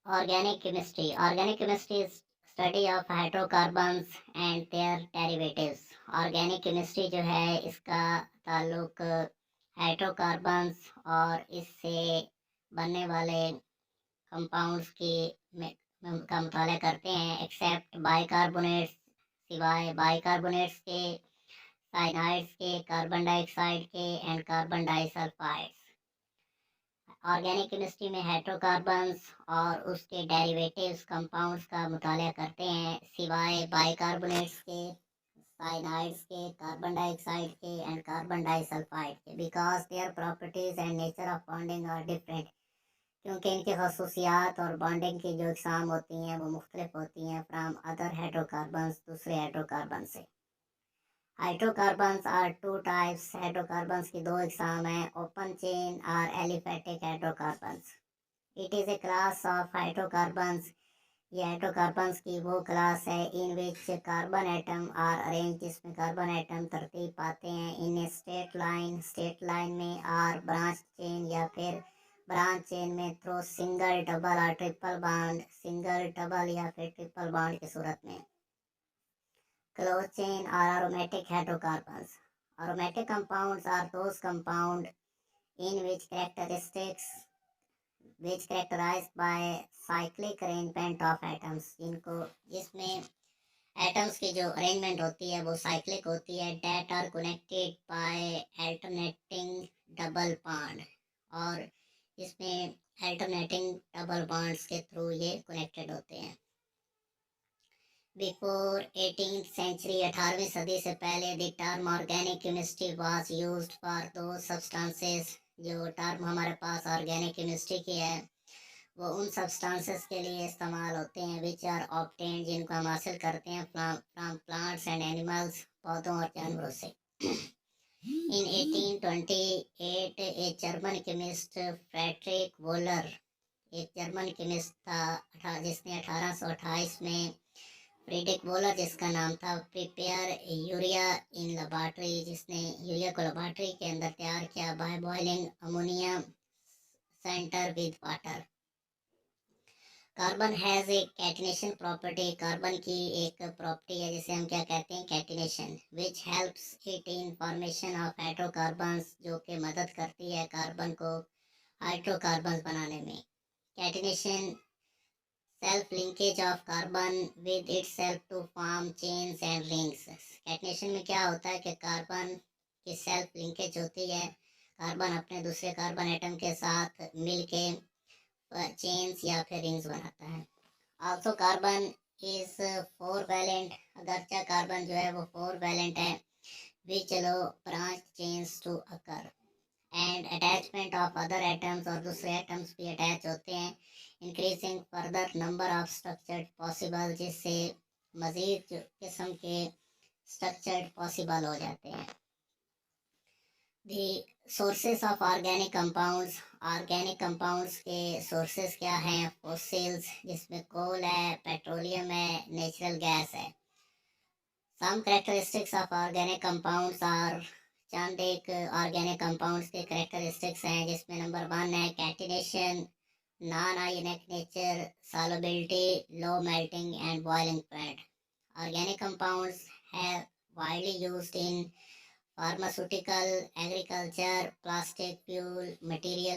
Organic chemistry. Organic chemistry is study of hydrocarbons and their derivatives. Organic chemistry जो है इसका ताल्लुक hydrocarbons और इससे बनने वाले कंपाउंड्स का मुताला करते हैं, एक्सेप्ट बाइकार्बोनेट्स, सिवाय बाइकार्बोनेट्स के, साइनाइड्स के, कार्बन डाइऑक्साइड के एंड कार्बन डाइसल्फाइड्स। ऑर्गेनिक केमिस्ट्री में हाइड्रोकार्बन्स और उसके डेरिवेटिव्स कंपाउंड्स का मुताला करते हैं, सिवाय बाइकार्बोनेट्स के, साइनाइड्स के, कार्बन डाइऑक्साइड के एंड कार्बन डाइसल्फाइड के, because their properties and nature of bonding are different, क्योंकि इनकी खसूसियात और बॉन्डिंग की जो इकसाम होती हैं वो मुख्तलिफ होती हैं फ्राम अदर हाइड्रोकार्बन्स, दूसरे हाइड्रोकार्बन से। Hydrocarbons are two types. Hydrocarbons की दो इकसाम हैं, ओपन चेन और aliphatic hydrocarbons. It is a class of hydrocarbons. ये हाइड्रोकार्बन्स की वो क्लास है in which carbon atom are arrange, जिसमें कार्बन एटम तरतीब पाते हैं in a straight line, straight line में, और ब्रांच चेन या फिर ब्रांच चेन में थ्रू सिंगल, डबल और ट्रिपल बॉन्ड, सिंगल, डबल या फिर ट्रिपल बॉन्ड की सूरत में। क्लोज चेन और aromatic hydrocarbons. Aromatic compounds are those compound in which characterized by cyclic arrangement of atoms, जिसमें एटम्स की जो अरेंजमेंट होती है वो साइक्लिक होती है, that are connected by alternating double bond, और इसमें अल्टरनेटिंग डबल बॉन्ड्स के थ्रू ये कनेक्टेड होते हैं। बिफोर 18th century, 18वीं सदी से पहले, the term organic chemistry was used for two substances. जो टर्म हमारे पास ऑर्गेनिक केमिस्ट्री की है वो उन सब्सटेंसेस के लिए इस्तेमाल होते हैं विच आर ऑब्टेन्ड, जिनको हम हासिल करते हैं फ्रॉम प्लांट्स एंड एनिमल्स, पौधों और जानवरों से। In 1828 a German chemist Friedrich Wohler, एक जर्मन केमिस्ट था जिसने 1828 में, फ्रेडरिक वोलर जिसका नाम था, प्रिपेयर यूरिया इन लेबोरेटरी, जिसने यूरिया को लेबोरेटरी के अंदर तैयार किया by boiling ammonium centre with water. Carbon has a catenation property. Carbon की एक प्रॉपर्टी है जिसे हम क्या कहते हैं, catenation, which helps it in formation of hydrocarbons, जो कि मदद करती है कार्बन को हाइड्रोकार्बन्स बनाने में। Catenation self linkage of carbon with itself to form chains and rings. Catenation में क्या होता है कि कार्बन की सेल्फ लिंकेज होती है, कार्बन अपने दूसरे कार्बन एटम के साथ मिलके चेन्स या फिर रिंग्स बनाता है। Also carbon is four valent, अगरचा कार्बन जो है वो फोर वैलेंट है, which allow branch chains to occur and attachment of other atoms, और दूसरे एटम्स भी अटैच होते हैं, increasing further number of structured possible, जिससे मज़ीद किस्म के स्ट्रक्चर्ड पॉसिबल हो जाते हैं। The sources of organic compounds. Organic compounds के सोर्सेस क्या हैं, फॉसिल्स, जिसमें कोल है, पेट्रोलियम है, नेचुरल गैस है। Some characteristics of organic compounds are, चंद एक ऑर्गेनिक कंपाउंड्स के करेक्टरिस्टिक्स हैं, जिसमें नंबर 1 है catenation, non ionic nature, solubility, low melting and boiling point. Organic compounds have widely used in pharmaceutical, agriculture, plastic, fuel, material